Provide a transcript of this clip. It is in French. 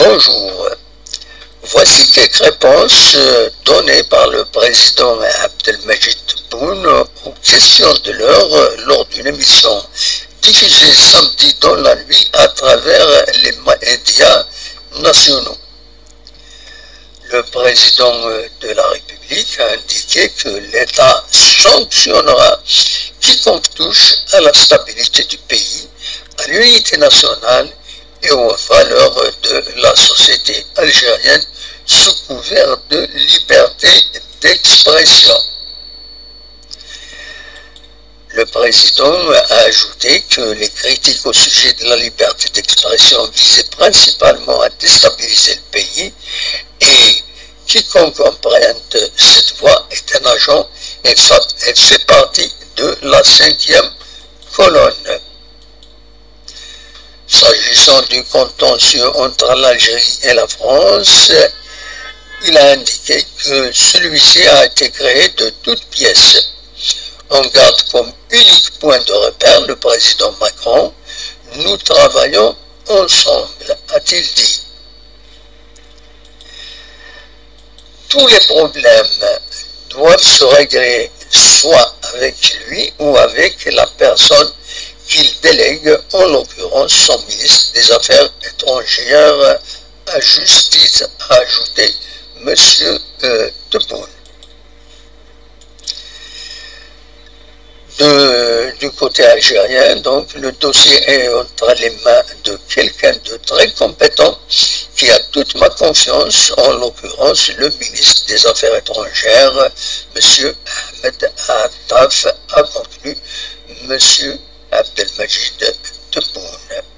Bonjour. Voici quelques réponses données par le président Abdelmajid Tebboune aux questions de l'heure lors d'une émission diffusée samedi dans la nuit à travers les médias nationaux. Le président de la République a indiqué que l'État sanctionnera quiconque touche à la stabilité du pays, à l'unité nationale et aux valeurs de la société algérienne sous couvert de liberté d'expression. Le président a ajouté que les critiques au sujet de la liberté d'expression visaient principalement à déstabiliser le pays et quiconque emprunte cette voie est un agent et fait partie de la 5e colonne. S'agissant du contentieux entre l'Algérie et la France, il a indiqué que celui-ci a été créé de toutes pièces. On garde comme unique point de repère le président Macron. Nous travaillons ensemble, a-t-il dit. Tous les problèmes doivent se régler soit avec lui ou avec la personne qu'il délègue, en l'occurrence son ministre des Affaires étrangères, à justice, a ajouté M. Tebboune. Du côté algérien, donc, le dossier est entre les mains de quelqu'un de très compétent qui a toute ma confiance, en l'occurrence le ministre des Affaires étrangères, M. Ahmed Attaf, a conclu M. Abdelmajid Tebboune.